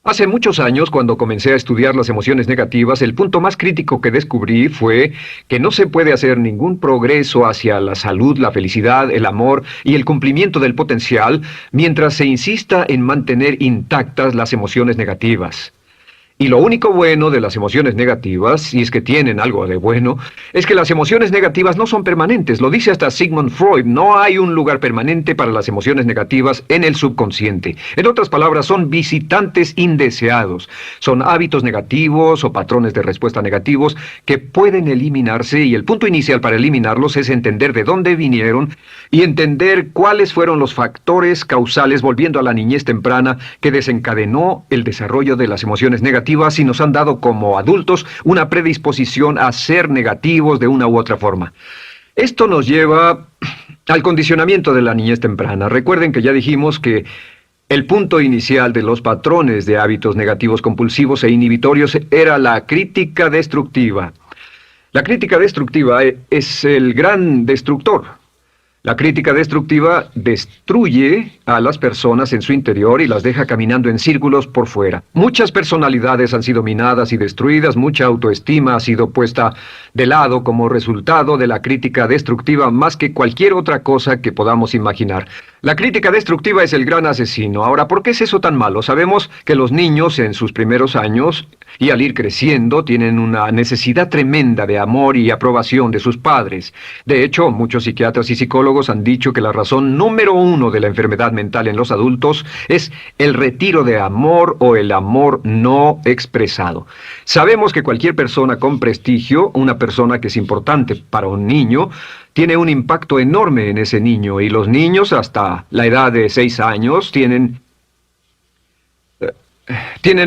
Hace muchos años, cuando comencé a estudiar las emociones negativas, el punto más crítico que descubrí fue que no se puede hacer ningún progreso hacia la salud, la felicidad, el amor y el cumplimiento del potencial mientras se insista en mantener intactas las emociones negativas. Y lo único bueno de las emociones negativas, si es que tienen algo de bueno, es que las emociones negativas no son permanentes. Lo dice hasta Sigmund Freud, no hay un lugar permanente para las emociones negativas en el subconsciente. En otras palabras, son visitantes indeseados. Son hábitos negativos o patrones de respuesta negativos que pueden eliminarse, y el punto inicial para eliminarlos es entender de dónde vinieron y entender cuáles fueron los factores causales, volviendo a la niñez temprana, que desencadenó el desarrollo de las emociones negativas y nos han dado como adultos una predisposición a ser negativos de una u otra forma. Esto nos lleva al condicionamiento de la niñez temprana. Recuerden que ya dijimos que el punto inicial de los patrones de hábitos negativos compulsivos e inhibitorios era la crítica destructiva. La crítica destructiva es el gran destructor. La crítica destructiva destruye a las personas en su interior y las deja caminando en círculos por fuera. Muchas personalidades han sido minadas y destruidas, mucha autoestima ha sido puesta de lado como resultado de la crítica destructiva más que cualquier otra cosa que podamos imaginar. La crítica destructiva es el gran asesino. Ahora, ¿por qué es eso tan malo? Sabemos que los niños en sus primeros años y al ir creciendo tienen una necesidad tremenda de amor y aprobación de sus padres. De hecho, muchos psiquiatras y psicólogos han dicho que la razón número uno de la enfermedad mental en los adultos es el retiro de amor o el amor no expresado. Sabemos que cualquier persona con prestigio, una persona que es importante para un niño, tiene un impacto enorme en ese niño, y los niños hasta la edad de 6 años tienen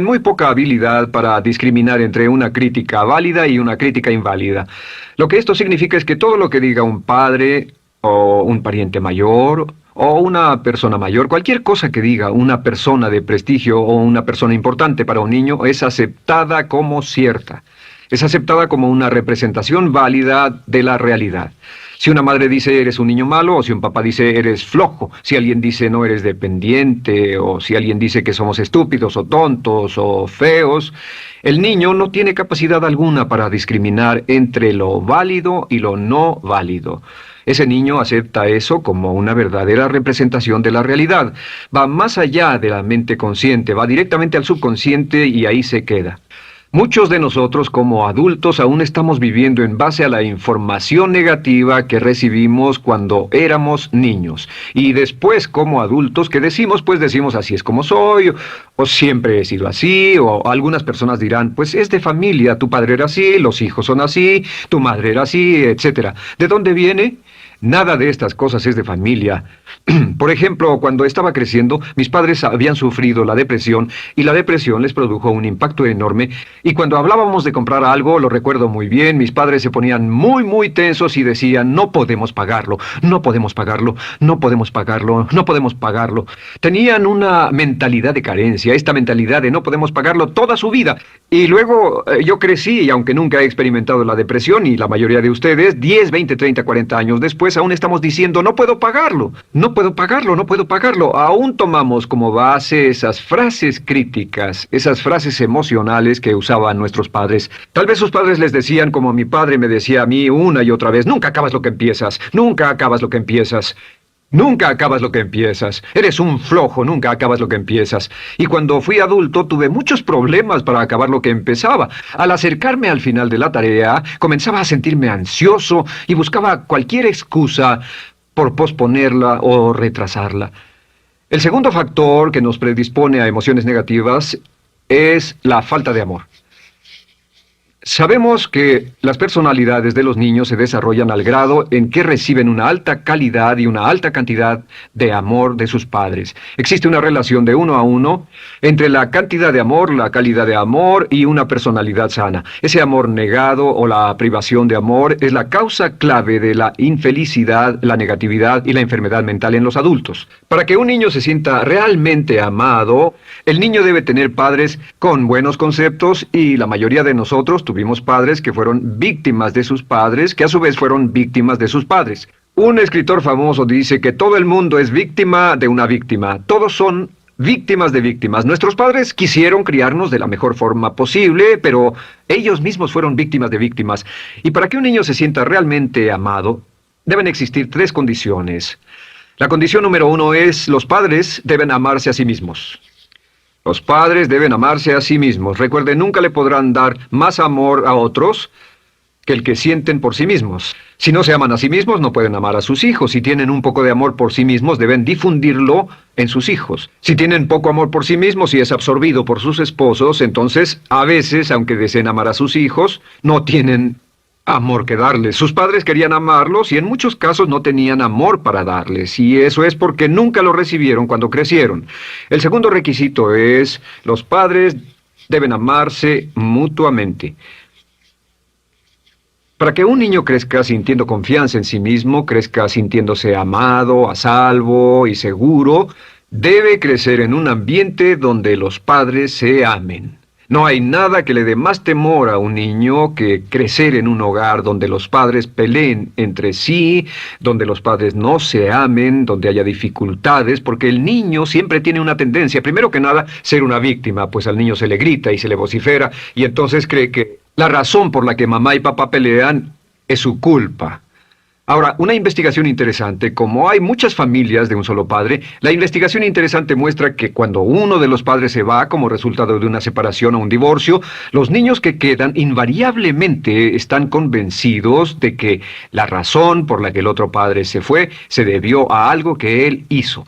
muy poca habilidad para discriminar entre una crítica válida y una crítica inválida. Lo que esto significa es que todo lo que diga un padre o un pariente mayor o una persona mayor, cualquier cosa que diga una persona de prestigio o una persona importante para un niño es aceptada como cierta. Es aceptada como una representación válida de la realidad. Si una madre dice eres un niño malo, o si un papá dice eres flojo, si alguien dice no eres dependiente, o si alguien dice que somos estúpidos o tontos o feos, el niño no tiene capacidad alguna para discriminar entre lo válido y lo no válido. Ese niño acepta eso como una verdadera representación de la realidad. Va más allá de la mente consciente, va directamente al subconsciente y ahí se queda. Muchos de nosotros como adultos aún estamos viviendo en base a la información negativa que recibimos cuando éramos niños. Y después como adultos, ¿qué decimos? Pues decimos así es como soy, o siempre he sido así, o algunas personas dirán, pues es de familia, tu padre era así, los hijos son así, tu madre era así, etc. ¿De dónde viene? Nada de estas cosas es de familia. Por ejemplo, cuando estaba creciendo, mis padres habían sufrido la depresión y la depresión les produjo un impacto enorme. Y cuando hablábamos de comprar algo, lo recuerdo muy bien, mis padres se ponían muy tensos y decían, no podemos pagarlo, no podemos pagarlo, no podemos pagarlo, no podemos pagarlo. Tenían una mentalidad de carencia, esta mentalidad de no podemos pagarlo toda su vida. Y luego yo crecí, y aunque nunca he experimentado la depresión, y la mayoría de ustedes, 10, 20, 30, 40 años después, aún estamos diciendo, no puedo pagarlo, no puedo pagarlo, no puedo pagarlo. Aún tomamos como base esas frases críticas, esas frases emocionales que usaban nuestros padres. Tal vez sus padres les decían, como mi padre me decía a mí una y otra vez, nunca acabas lo que empiezas, nunca acabas lo que empiezas. Nunca acabas lo que empiezas. Eres un flojo, nunca acabas lo que empiezas. Y cuando fui adulto tuve muchos problemas para acabar lo que empezaba. Al acercarme al final de la tarea, comenzaba a sentirme ansioso y buscaba cualquier excusa por posponerla o retrasarla. El segundo factor que nos predispone a emociones negativas es la falta de amor. Sabemos que las personalidades de los niños se desarrollan al grado en que reciben una alta calidad y una alta cantidad de amor de sus padres. Existe una relación de 1 a 1 entre la cantidad de amor, la calidad de amor y una personalidad sana. Ese amor negado o la privación de amor es la causa clave de la infelicidad, la negatividad y la enfermedad mental en los adultos. Para que un niño se sienta realmente amado, el niño debe tener padres con buenos conceptos, y la mayoría de nosotros tuvimos padres que fueron víctimas de sus padres, que a su vez fueron víctimas de sus padres. Un escritor famoso dice que todo el mundo es víctima de una víctima. Todos son víctimas de víctimas. Nuestros padres quisieron criarnos de la mejor forma posible, pero ellos mismos fueron víctimas de víctimas. Y para que un niño se sienta realmente amado, deben existir tres condiciones. La condición número uno es: los padres deben amarse a sí mismos. Los padres deben amarse a sí mismos. Recuerden, nunca le podrán dar más amor a otros que el que sienten por sí mismos. Si no se aman a sí mismos, no pueden amar a sus hijos. Si tienen un poco de amor por sí mismos, deben difundirlo en sus hijos. Si tienen poco amor por sí mismos y es absorbido por sus esposos, entonces, a veces, aunque deseen amar a sus hijos, no tienen amor que darles. Sus padres querían amarlos y en muchos casos no tenían amor para darles. Y eso es porque nunca lo recibieron cuando crecieron. El segundo requisito es: los padres deben amarse mutuamente. Para que un niño crezca sintiendo confianza en sí mismo, crezca sintiéndose amado, a salvo y seguro, debe crecer en un ambiente donde los padres se amen. No hay nada que le dé más temor a un niño que crecer en un hogar donde los padres peleen entre sí, donde los padres no se amen, donde haya dificultades, porque el niño siempre tiene una tendencia, primero que nada, ser una víctima, pues al niño se le grita y se le vocifera, y entonces cree que la razón por la que mamá y papá pelean es su culpa. Ahora, una investigación interesante: como hay muchas familias de un solo padre, la investigación interesante muestra que cuando uno de los padres se va como resultado de una separación o un divorcio, los niños que quedan invariablemente están convencidos de que la razón por la que el otro padre se fue se debió a algo que él hizo.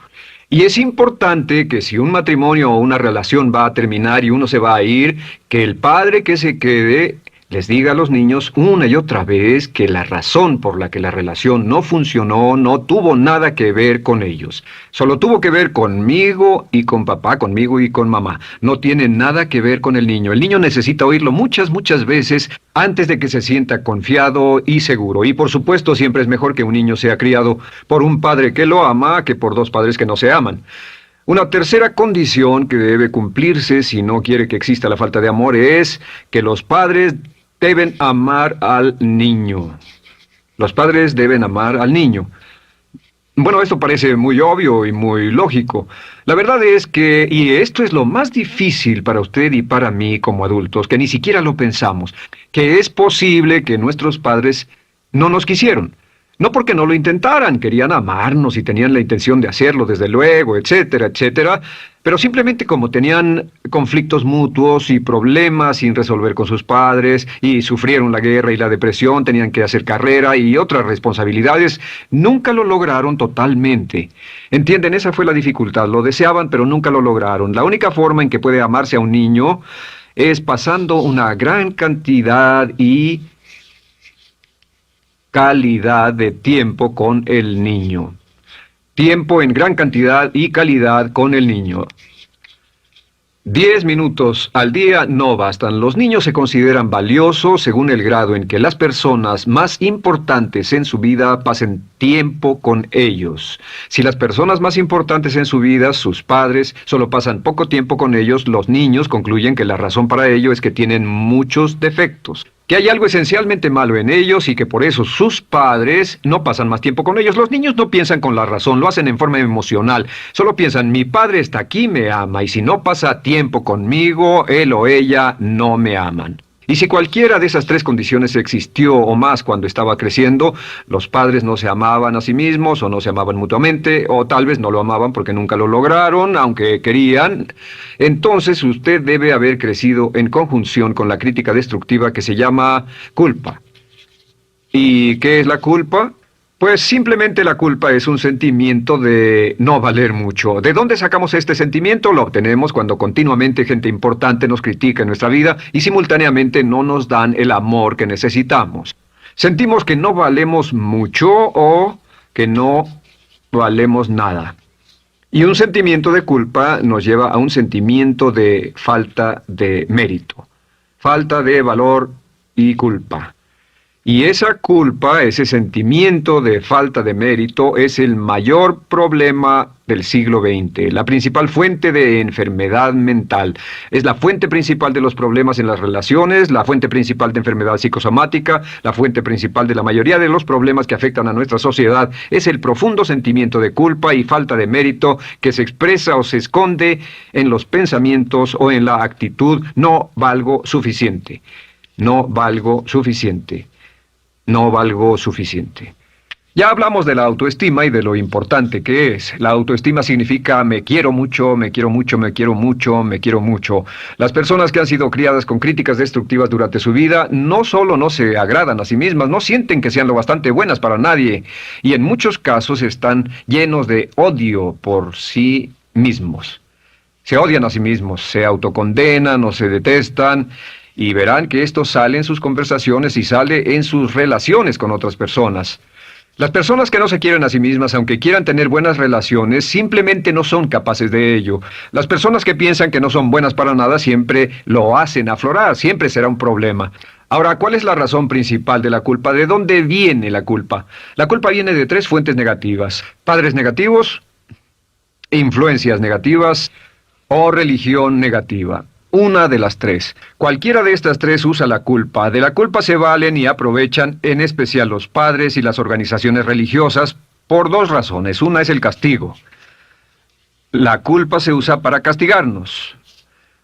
Y es importante que si un matrimonio o una relación va a terminar y uno se va a ir, que el padre que se quede les diga a los niños una y otra vez que la razón por la que la relación no funcionó no tuvo nada que ver con ellos. Solo tuvo que ver conmigo y con papá, conmigo y con mamá. No tiene nada que ver con el niño. El niño necesita oírlo muchas veces antes de que se sienta confiado y seguro. Y por supuesto, siempre es mejor que un niño sea criado por un padre que lo ama que por dos padres que no se aman. Una tercera condición que debe cumplirse si no quiere que exista la falta de amor es que los padres deben amar al niño. Los padres deben amar al niño. Bueno, esto parece muy obvio y muy lógico. La verdad es que, y esto es lo más difícil para usted y para mí como adultos, que ni siquiera lo pensamos, que es posible que nuestros padres no nos quisieron. No porque no lo intentaran, querían amarnos y tenían la intención de hacerlo, desde luego, etcétera, etcétera, pero simplemente como tenían conflictos mutuos y problemas sin resolver con sus padres, y sufrieron la guerra y la depresión, tenían que hacer carrera y otras responsabilidades, nunca lo lograron totalmente. ¿Entienden? Esa fue la dificultad. Lo deseaban, pero nunca lo lograron. La única forma en que puede amarse a un niño es pasando una gran cantidad y calidad de tiempo con el niño. Tiempo en gran cantidad y calidad con el niño. 10 minutos al día no bastan. Los niños se consideran valiosos según el grado en que las personas más importantes en su vida pasen tiempo con ellos. Si las personas más importantes en su vida, sus padres, solo pasan poco tiempo con ellos, los niños concluyen que la razón para ello es que tienen muchos defectos, que hay algo esencialmente malo en ellos y que por eso sus padres no pasan más tiempo con ellos. Los niños no piensan con la razón, lo hacen en forma emocional. Solo piensan: mi padre está aquí, me ama, y si no pasa tiempo conmigo, él o ella no me aman. Y si cualquiera de esas tres condiciones existió o más cuando estaba creciendo, los padres no se amaban a sí mismos o no se amaban mutuamente, o tal vez no lo amaban porque nunca lo lograron, aunque querían, entonces usted debe haber crecido en conjunción con la crítica destructiva que se llama culpa. ¿Y qué es la culpa? Pues simplemente la culpa es un sentimiento de no valer mucho. ¿De dónde sacamos este sentimiento? Lo obtenemos cuando continuamente gente importante nos critica en nuestra vida y simultáneamente no nos dan el amor que necesitamos. Sentimos que no valemos mucho o que no valemos nada. Y un sentimiento de culpa nos lleva a un sentimiento de falta de mérito, falta de valor y culpa. Y esa culpa, ese sentimiento de falta de mérito, es el mayor problema del siglo XX, la principal fuente de enfermedad mental. Es la fuente principal de los problemas en las relaciones, la fuente principal de enfermedad psicosomática, la fuente principal de la mayoría de los problemas que afectan a nuestra sociedad. Es el profundo sentimiento de culpa y falta de mérito que se expresa o se esconde en los pensamientos o en la actitud: no valgo suficiente, no valgo suficiente. No valgo suficiente. Ya hablamos de la autoestima y de lo importante que es. La autoestima significa me quiero mucho, me quiero mucho, me quiero mucho, me quiero mucho. Las personas que han sido criadas con críticas destructivas durante su vida no solo no se agradan a sí mismas, no sienten que sean lo bastante buenas para nadie, y en muchos casos están llenos de odio por sí mismos. Se odian a sí mismos, se autocondenan o se detestan. Y verán que esto sale en sus conversaciones y sale en sus relaciones con otras personas. Las personas que no se quieren a sí mismas, aunque quieran tener buenas relaciones, simplemente no son capaces de ello. Las personas que piensan que no son buenas para nada siempre lo hacen aflorar, siempre será un problema. Ahora, ¿cuál es la razón principal de la culpa? ¿De dónde viene la culpa? La culpa viene de 3 fuentes negativas: padres negativos, influencias negativas o religión negativa. Una de las 3. Cualquiera de estas 3 usa la culpa. De la culpa se valen y aprovechan, en especial los padres y las organizaciones religiosas, por 2 razones. Una es el castigo. La culpa se usa para castigarnos.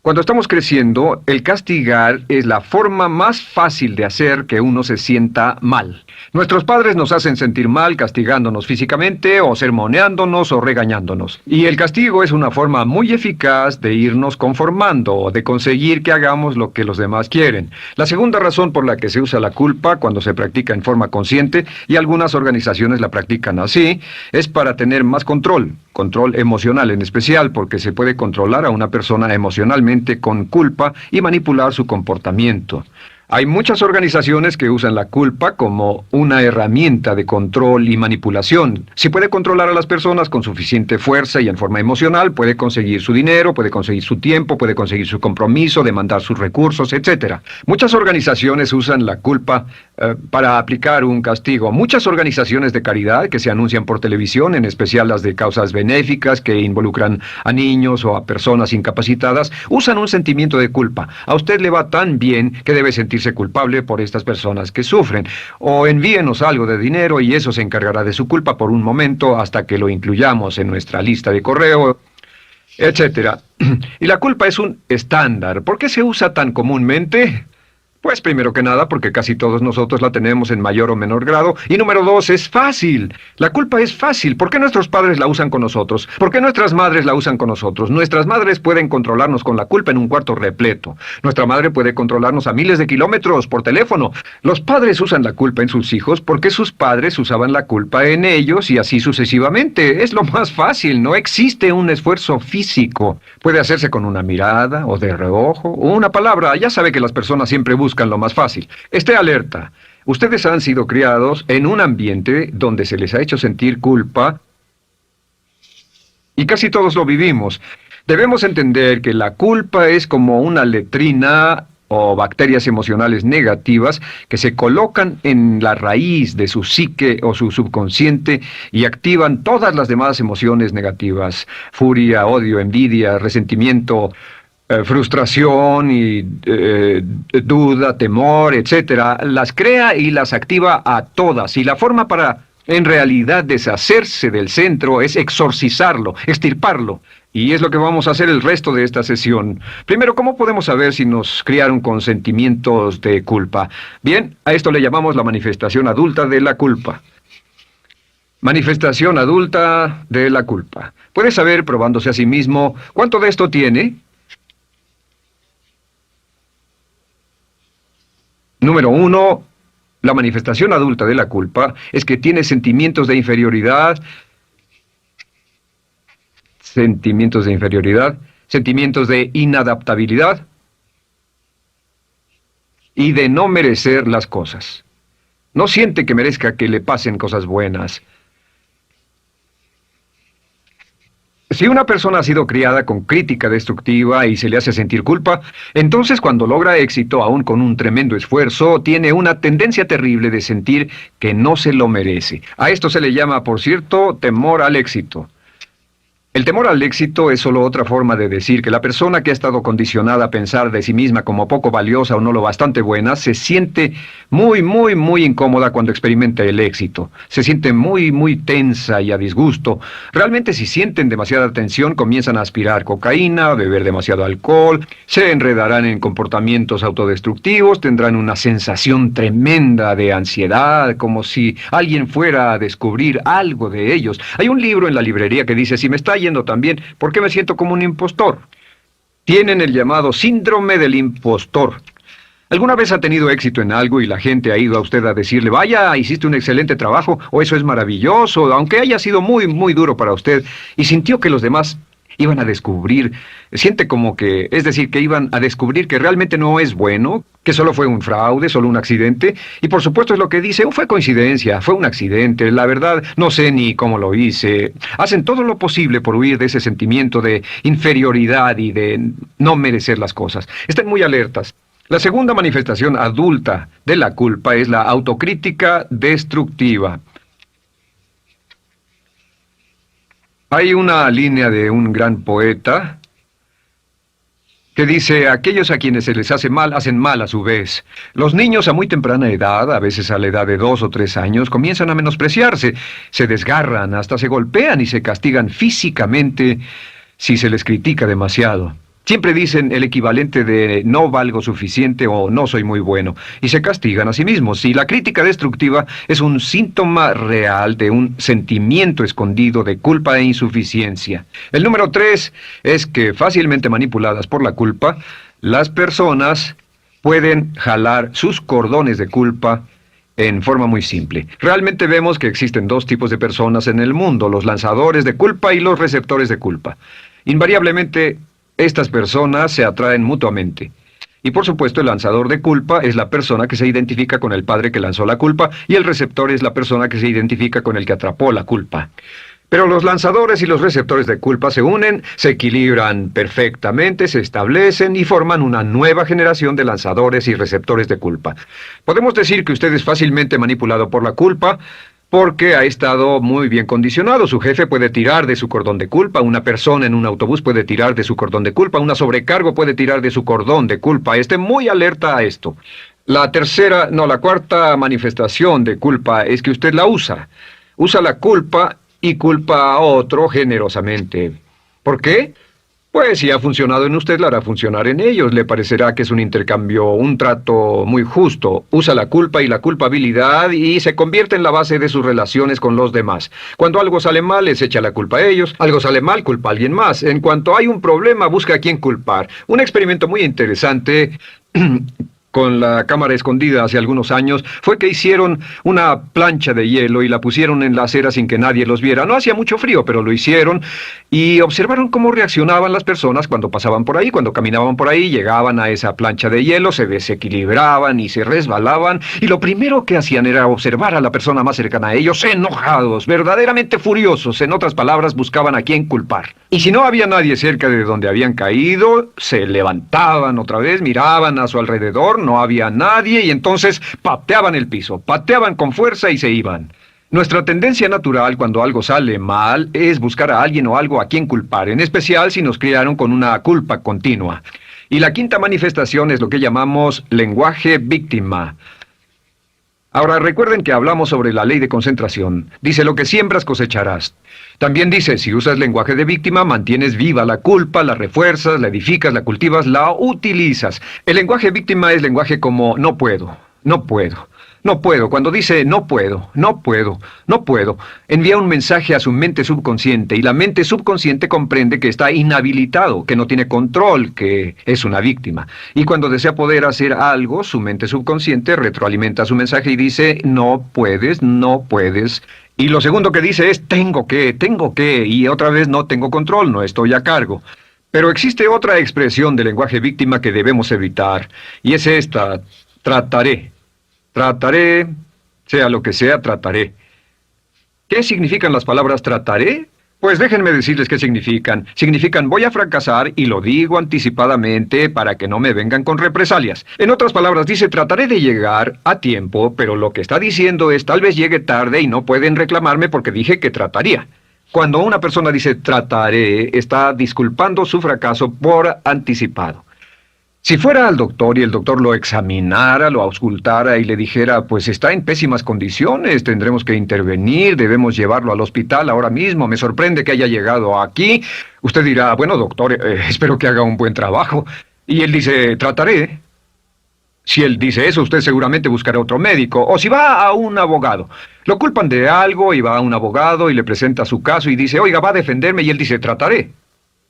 Cuando estamos creciendo, el castigar es la forma más fácil de hacer que uno se sienta mal. Nuestros padres nos hacen sentir mal castigándonos físicamente o sermoneándonos o regañándonos. Y el castigo es una forma muy eficaz de irnos conformando o de conseguir que hagamos lo que los demás quieren. La segunda razón por la que se usa la culpa cuando se practica en forma consciente, y algunas organizaciones la practican así, es para tener más control emocional en especial, porque se puede controlar a una persona emocionalmente con culpa y manipular su comportamiento. Hay muchas organizaciones que usan la culpa como una herramienta de control y manipulación. Si puede controlar a las personas con suficiente fuerza y en forma emocional, puede conseguir su dinero, puede conseguir su tiempo, puede conseguir su compromiso, demandar sus recursos, etc. Muchas organizaciones usan la culpa para aplicar un castigo. Muchas organizaciones de caridad que se anuncian por televisión, en especial las de causas benéficas que involucran a niños o a personas incapacitadas, usan un sentimiento de culpa. A usted le va tan bien que debe sentirse culpable por estas personas que sufren. O envíenos algo de dinero y eso se encargará de su culpa por un momento hasta que lo incluyamos en nuestra lista de correo, etcétera. Y la culpa es un estándar. ¿Por qué se usa tan comúnmente? Pues primero que nada porque casi todos nosotros la tenemos en mayor o menor grado. Y número 2, es fácil. La culpa es fácil. ¿Por qué nuestros padres la usan con nosotros? ¿Por qué nuestras madres la usan con nosotros? Nuestras madres pueden controlarnos con la culpa en un cuarto repleto. Nuestra madre puede controlarnos a miles de kilómetros por teléfono. Los padres usan la culpa en sus hijos porque sus padres usaban la culpa en ellos y así sucesivamente. Es lo más fácil. No existe un esfuerzo físico. Puede hacerse con una mirada o de reojo o una palabra. Ya sabe que las personas siempre buscan lo más fácil. Esté alerta. Ustedes han sido criados en un ambiente donde se les ha hecho sentir culpa y casi todos lo vivimos. Debemos entender que la culpa es como una letrina o bacterias emocionales negativas que se colocan en la raíz de su psique o su subconsciente y activan todas las demás emociones negativas: furia, odio, envidia, resentimiento, frustración y duda, temor, etcétera. Las crea y las activa a todas. Y la forma para, en realidad, deshacerse del centro es exorcizarlo, extirparlo. Y es lo que vamos a hacer el resto de esta sesión. Primero, ¿cómo podemos saber si nos criaron con sentimientos de culpa? Bien, a esto le llamamos la manifestación adulta de la culpa. Manifestación adulta de la culpa. Puede saber, probándose a sí mismo, cuánto de esto tiene. Número 1, la manifestación adulta de la culpa es que tiene sentimientos de inferioridad, sentimientos de inadaptabilidad y de no merecer las cosas. No siente que merezca que le pasen cosas buenas. Si una persona ha sido criada con crítica destructiva y se le hace sentir culpa, entonces cuando logra éxito, aún con un tremendo esfuerzo, tiene una tendencia terrible de sentir que no se lo merece. A esto se le llama, por cierto, temor al éxito. El temor al éxito es solo otra forma de decir que la persona que ha estado condicionada a pensar de sí misma como poco valiosa o no lo bastante buena, se siente muy incómoda cuando experimenta el éxito. Se siente muy tensa y a disgusto. Realmente si sienten demasiada tensión, comienzan a aspirar cocaína, a beber demasiado alcohol, se enredarán en comportamientos autodestructivos, tendrán una sensación tremenda de ansiedad, como si alguien fuera a descubrir algo de ellos. Hay un libro en la librería que dice, si me está yendo también, ¿por qué me siento como un impostor? Tienen el llamado síndrome del impostor. ¿Alguna vez ha tenido éxito en algo y la gente ha ido a usted a decirle, vaya, hiciste un excelente trabajo, o eso es maravilloso, aunque haya sido muy duro para usted, y sintió que los demás iban a descubrir, siente como que, es decir, que iban a descubrir que realmente no es bueno, que solo fue un fraude, solo un accidente, y por supuesto es lo que dice, fue coincidencia, fue un accidente, la verdad, no sé ni cómo lo hice. Hacen todo lo posible por huir de ese sentimiento de inferioridad y de no merecer las cosas. Estén muy alertas. La segunda manifestación adulta de la culpa es la autocrítica destructiva. Hay una línea de un gran poeta que dice, aquellos a quienes se les hace mal, hacen mal a su vez. Los niños a muy temprana edad, a veces a la edad de 2 o 3 años, comienzan a menospreciarse, se desgarran, hasta se golpean y se castigan físicamente si se les critica demasiado. Siempre dicen el equivalente de no valgo suficiente o no soy muy bueno, y se castigan a sí mismos. Y la crítica destructiva es un síntoma real de un sentimiento escondido de culpa e insuficiencia. El número 3 es que, fácilmente manipuladas por la culpa, las personas pueden jalar sus cordones de culpa en forma muy simple. Realmente vemos que existen dos tipos de personas en el mundo, los lanzadores de culpa y los receptores de culpa. Invariablemente, estas personas se atraen mutuamente. Y por supuesto el lanzador de culpa es la persona que se identifica con el padre que lanzó la culpa y el receptor es la persona que se identifica con el que atrapó la culpa. Pero los lanzadores y los receptores de culpa se unen, se equilibran perfectamente, se establecen y forman una nueva generación de lanzadores y receptores de culpa. Podemos decir que usted es fácilmente manipulado por la culpa, porque ha estado muy bien condicionado. Su jefe puede tirar de su cordón de culpa, una persona en un autobús puede tirar de su cordón de culpa, una sobrecargo puede tirar de su cordón de culpa. Esté muy alerta a esto. La cuarta manifestación de culpa es que usted la usa. Usa la culpa y culpa a otro generosamente. ¿Por qué? Pues si ha funcionado en usted, la hará funcionar en ellos. Le parecerá que es un intercambio, un trato muy justo. Usa la culpa y la culpabilidad y se convierte en la base de sus relaciones con los demás. Cuando algo sale mal, les echa la culpa a ellos. Algo sale mal, culpa a alguien más. En cuanto hay un problema, busca a quién culpar. Un experimento muy interesante con la cámara escondida hace algunos años, fue que hicieron una plancha de hielo y la pusieron en la acera sin que nadie los viera. No hacía mucho frío, pero lo hicieron y observaron cómo reaccionaban las personas cuando pasaban por ahí, cuando caminaban por ahí, llegaban a esa plancha de hielo, se desequilibraban y se resbalaban, y lo primero que hacían era observar a la persona más cercana a ellos, enojados, verdaderamente furiosos, en otras palabras, buscaban a quién culpar. Y si no había nadie cerca de donde habían caído, se levantaban otra vez, miraban a su alrededor, no había nadie y entonces pateaban el piso, pateaban con fuerza y se iban. Nuestra tendencia natural cuando algo sale mal es buscar a alguien o algo a quien culpar, en especial si nos criaron con una culpa continua. Y la quinta manifestación es lo que llamamos lenguaje víctima. Ahora recuerden que hablamos sobre la ley de concentración. Dice, lo que siembras cosecharás. También dice, si usas lenguaje de víctima, mantienes viva la culpa, la refuerzas, la edificas, la cultivas, la utilizas. El lenguaje víctima es lenguaje como no puedo, no puedo, no puedo. Cuando dice no puedo, no puedo, no puedo, envía un mensaje a su mente subconsciente y la mente subconsciente comprende que está inhabilitado, que no tiene control, que es una víctima. Y cuando desea poder hacer algo, su mente subconsciente retroalimenta su mensaje y dice no puedes, no puedes. Y lo segundo que dice es tengo que, y otra vez no tengo control, no estoy a cargo. Pero existe otra expresión del lenguaje víctima que debemos evitar, y es esta, trataré. Trataré, sea lo que sea, trataré. ¿Qué significan las palabras trataré? Pues déjenme decirles qué significan. Significan voy a fracasar y lo digo anticipadamente para que no me vengan con represalias. En otras palabras, dice trataré de llegar a tiempo, pero lo que está diciendo es tal vez llegue tarde y no pueden reclamarme porque dije que trataría. Cuando una persona dice trataré, está disculpando su fracaso por anticipado. Si fuera al doctor y el doctor lo examinara, lo auscultara y le dijera, pues está en pésimas condiciones, tendremos que intervenir, debemos llevarlo al hospital ahora mismo, me sorprende que haya llegado aquí, usted dirá, bueno doctor, espero que haga un buen trabajo. Y él dice, trataré. Si él dice eso, usted seguramente buscará otro médico. O si va a un abogado. Lo culpan de algo y va a un abogado y le presenta su caso y dice, oiga, va a defenderme, y él dice, trataré.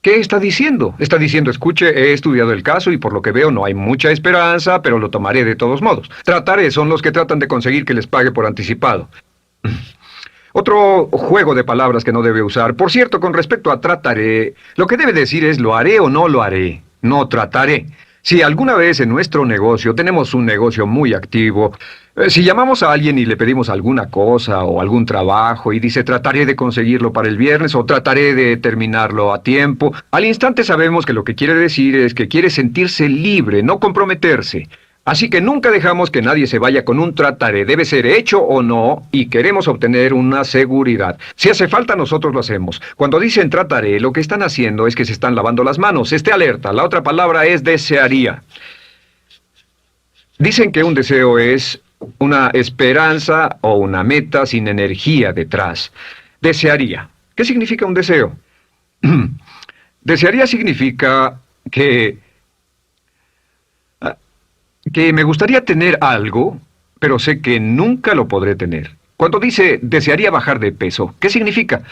¿Qué está diciendo? Está diciendo, escuche, he estudiado el caso y por lo que veo no hay mucha esperanza, pero lo tomaré de todos modos. Trataré son los que tratan de conseguir que les pague por anticipado. Otro juego de palabras que no debe usar. Por cierto, con respecto a trataré, lo que debe decir es lo haré o no lo haré. No trataré. Si alguna vez en nuestro negocio, tenemos un negocio muy activo, si llamamos a alguien y le pedimos alguna cosa o algún trabajo y dice trataré de conseguirlo para el viernes o trataré de terminarlo a tiempo, al instante sabemos que lo que quiere decir es que quiere sentirse libre, no comprometerse. Así que nunca dejamos que nadie se vaya con un trataré, debe ser hecho o no, y queremos obtener una seguridad. Si hace falta, nosotros lo hacemos. Cuando dicen trataré, lo que están haciendo es que se están lavando las manos. Esté alerta, la otra palabra es desearía. Dicen que un deseo es una esperanza o una meta sin energía detrás. Desearía. ¿Qué significa un deseo? Desearía significa que me gustaría tener algo, pero sé que nunca lo podré tener. Cuando dice desearía bajar de peso, ¿qué significa?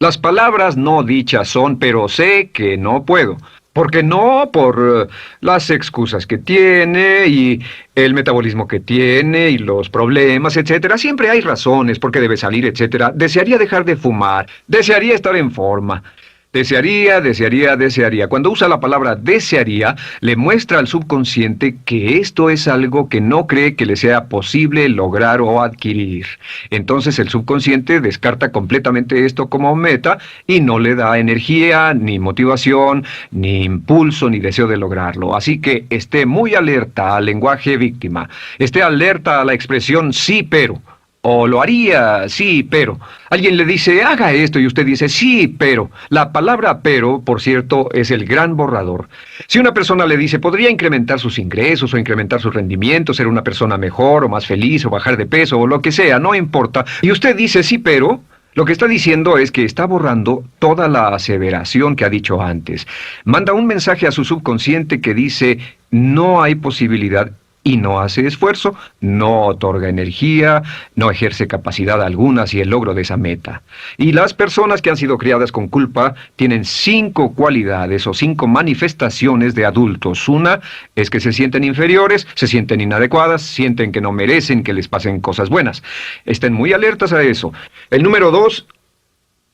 Las palabras no dichas son, pero sé que no puedo. ¿Por qué no? Por las excusas que tiene y el metabolismo que tiene y los problemas, etcétera. Siempre hay razones por qué debe salir, etcétera. Desearía dejar de fumar. Desearía estar en forma. Desearía, desearía, desearía. Cuando usa la palabra desearía, le muestra al subconsciente que esto es algo que no cree que le sea posible lograr o adquirir. Entonces el subconsciente descarta completamente esto como meta y no le da energía, ni motivación, ni impulso, ni deseo de lograrlo. Así que esté muy alerta al lenguaje víctima. Esté alerta a la expresión sí, pero. O lo haría, sí, pero. Alguien le dice, haga esto, y usted dice, sí, pero. La palabra pero, por cierto, es el gran borrador. Si una persona le dice, podría incrementar sus ingresos o incrementar su rendimiento, ser una persona mejor o más feliz o bajar de peso o lo que sea, no importa. Y usted dice, sí, pero. Lo que está diciendo es que está borrando toda la aseveración que ha dicho antes. Manda un mensaje a su subconsciente que dice, no hay posibilidad. Y no hace esfuerzo, no otorga energía, no ejerce capacidad alguna hacia el logro de esa meta. Y las personas que han sido criadas con culpa tienen 5 cualidades o 5 manifestaciones de adultos. Una es que se sienten inferiores, se sienten inadecuadas, sienten que no merecen que les pasen cosas buenas. Estén muy alertas a eso. El número 2...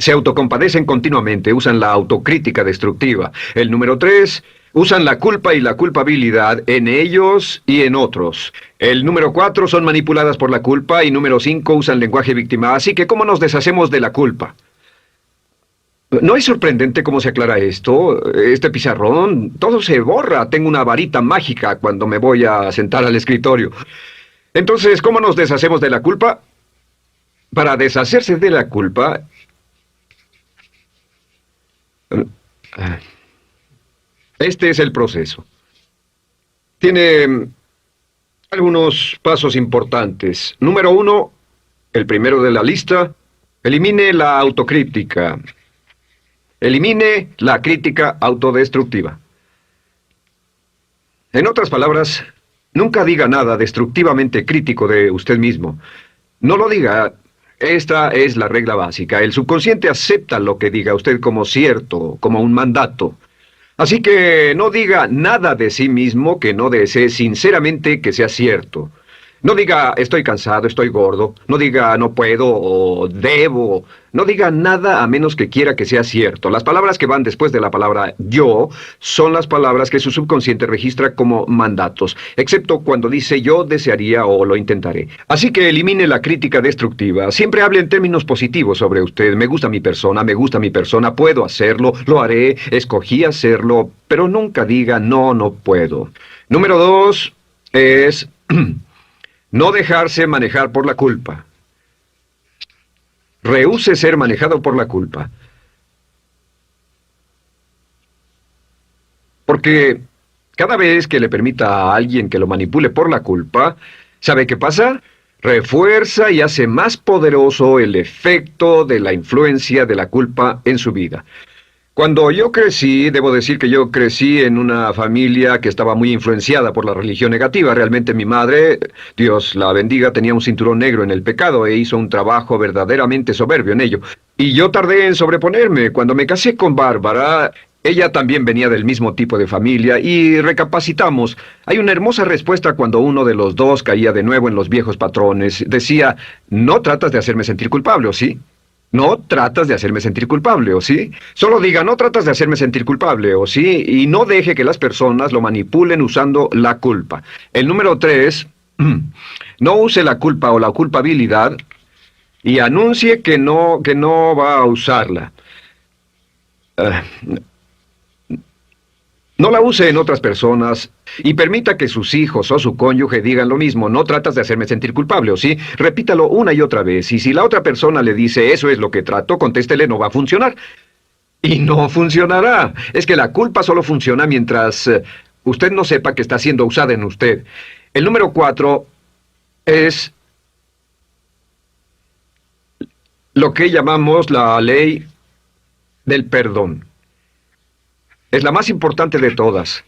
se autocompadecen continuamente, usan la autocrítica destructiva. El número 3... usan la culpa y la culpabilidad en ellos y en otros. El número 4 son manipuladas por la culpa y número 5 usan lenguaje víctima. Así que, ¿cómo nos deshacemos de la culpa? ¿No es sorprendente cómo se aclara esto? Este pizarrón, todo se borra. Tengo una varita mágica cuando me voy a sentar al escritorio. Entonces, ¿cómo nos deshacemos de la culpa? Para deshacerse de la culpa... este es el proceso. Tiene algunos pasos importantes. Número 1, el primero de la lista, elimine la autocrítica. Elimine la crítica autodestructiva. En otras palabras, nunca diga nada destructivamente crítico de usted mismo. No lo diga. Esta es la regla básica. El subconsciente acepta lo que diga usted como cierto, como un mandato. Así que no diga nada de sí mismo que no desee sinceramente que sea cierto. No diga estoy cansado, estoy gordo. No diga no puedo o debo. No diga nada a menos que quiera que sea cierto. Las palabras que van después de la palabra yo son las palabras que su subconsciente registra como mandatos, excepto cuando dice yo desearía o lo intentaré. Así que elimine la crítica destructiva. Siempre hable en términos positivos sobre usted. Me gusta mi persona, puedo hacerlo, lo haré, escogí hacerlo, pero nunca diga no, no puedo. Número 2 es no dejarse manejar por la culpa. Rehúse ser manejado por la culpa. Porque cada vez que le permita a alguien que lo manipule por la culpa, ¿sabe qué pasa? Refuerza y hace más poderoso el efecto de la influencia de la culpa en su vida. Cuando yo crecí, debo decir que yo crecí en una familia que estaba muy influenciada por la religión negativa. Realmente mi madre, Dios la bendiga, tenía un cinturón negro en el pecado e hizo un trabajo verdaderamente soberbio en ello. Y yo tardé en sobreponerme. Cuando me casé con Bárbara, ella también venía del mismo tipo de familia y recapacitamos. Hay una hermosa respuesta cuando uno de los dos caía de nuevo en los viejos patrones. Decía, no tratas de hacerme sentir culpable, ¿o sí? No tratas de hacerme sentir culpable, ¿o sí? Solo diga, no tratas de hacerme sentir culpable, ¿o sí? Y no deje que las personas lo manipulen usando la culpa. El número 3, no use la culpa o la culpabilidad y anuncie que no va a usarla. No la use en otras personas y permita que sus hijos o su cónyuge digan lo mismo. No tratas de hacerme sentir culpable, ¿o sí? Repítalo una y otra vez. Y si la otra persona le dice eso es lo que trato, contéstele no va a funcionar. Y no funcionará. Es que la culpa solo funciona mientras usted no sepa que está siendo usada en usted. El número 4 es lo que llamamos la ley del perdón. Es la más importante de todas.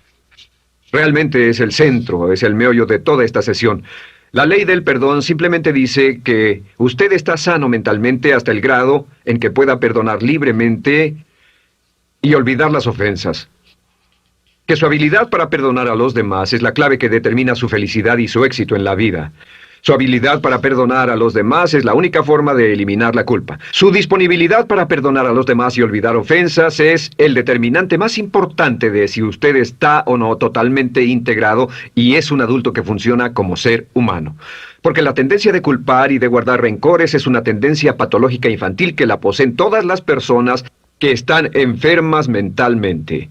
Realmente es el centro, es el meollo de toda esta sesión. La ley del perdón simplemente dice que usted está sano mentalmente hasta el grado en que pueda perdonar libremente y olvidar las ofensas. Que su habilidad para perdonar a los demás es la clave que determina su felicidad y su éxito en la vida. Su habilidad para perdonar a los demás es la única forma de eliminar la culpa. Su disponibilidad para perdonar a los demás y olvidar ofensas es el determinante más importante de si usted está o no totalmente integrado y es un adulto que funciona como ser humano. Porque la tendencia de culpar y de guardar rencores es una tendencia patológica infantil que la poseen todas las personas que están enfermas mentalmente.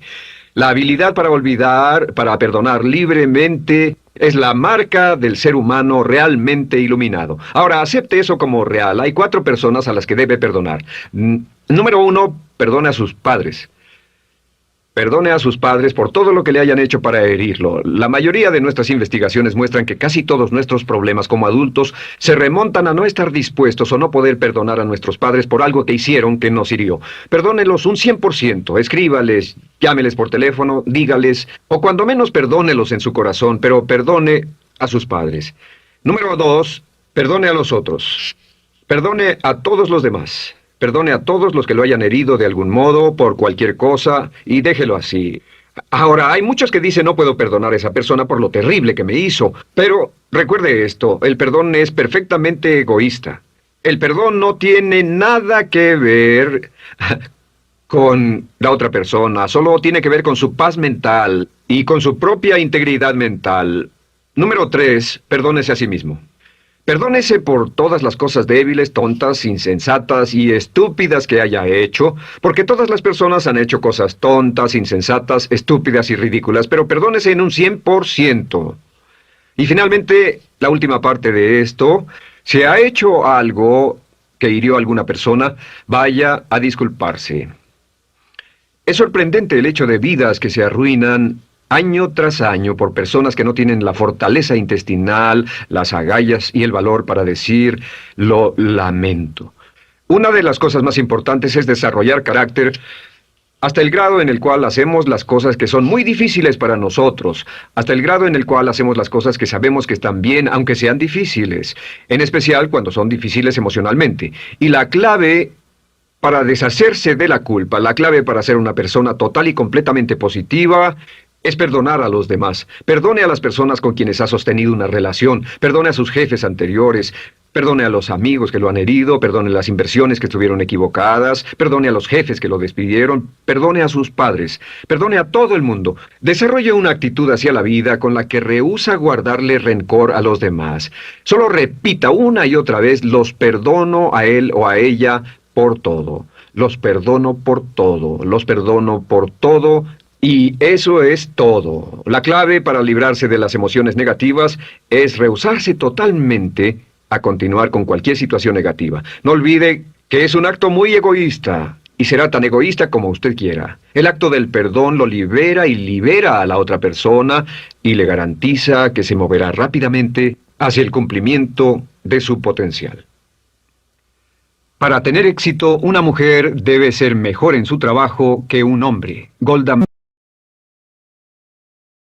La habilidad para olvidar, para perdonar libremente, es la marca del ser humano realmente iluminado. Ahora, acepte eso como real. Hay 4 personas a las que debe perdonar. Número 1, perdone a sus padres. Perdone a sus padres por todo lo que le hayan hecho para herirlo. La mayoría de nuestras investigaciones muestran que casi todos nuestros problemas como adultos se remontan a no estar dispuestos o no poder perdonar a nuestros padres por algo que hicieron que nos hirió. Perdónelos un 100%, escríbales, llámeles por teléfono, dígales, o cuando menos perdónelos en su corazón, pero perdone a sus padres. Número 2, perdone a los otros. Perdone a todos los demás. Perdone a todos los que lo hayan herido de algún modo, por cualquier cosa, y déjelo así. Ahora, hay muchos que dicen no puedo perdonar a esa persona por lo terrible que me hizo, pero recuerde esto, el perdón es perfectamente egoísta. El perdón no tiene nada que ver con la otra persona, solo tiene que ver con su paz mental y con su propia integridad mental. Número 3, perdónese a sí mismo. Perdónese por todas las cosas débiles, tontas, insensatas y estúpidas que haya hecho, porque todas las personas han hecho cosas tontas, insensatas, estúpidas y ridículas, pero perdónese en un 100%. Y finalmente, la última parte de esto, si ha hecho algo que hirió a alguna persona, vaya a disculparse. Es sorprendente el hecho de vidas que se arruinan año tras año por personas que no tienen la fortaleza intestinal, las agallas y el valor para decir lo lamento. Una de las cosas más importantes es desarrollar carácter hasta el grado en el cual hacemos las cosas que son muy difíciles para nosotros, hasta el grado en el cual hacemos las cosas que sabemos que están bien, aunque sean difíciles, en especial cuando son difíciles emocionalmente. Y la clave para deshacerse de la culpa, la clave para ser una persona total y completamente positiva, es perdonar a los demás. Perdone a las personas con quienes ha sostenido una relación. Perdone a sus jefes anteriores. Perdone a los amigos que lo han herido. Perdone las inversiones que estuvieron equivocadas. Perdone a los jefes que lo despidieron. Perdone a sus padres. Perdone a todo el mundo. Desarrolle una actitud hacia la vida con la que rehúsa guardarle rencor a los demás. Solo repita una y otra vez: los perdono a él o a ella por todo. Los perdono por todo. Los perdono por todo. Y eso es todo. La clave para librarse de las emociones negativas es rehusarse totalmente a continuar con cualquier situación negativa. No olvide que es un acto muy egoísta y será tan egoísta como usted quiera. El acto del perdón lo libera y libera a la otra persona y le garantiza que se moverá rápidamente hacia el cumplimiento de su potencial. Para tener éxito, una mujer debe ser mejor en su trabajo que un hombre. Golda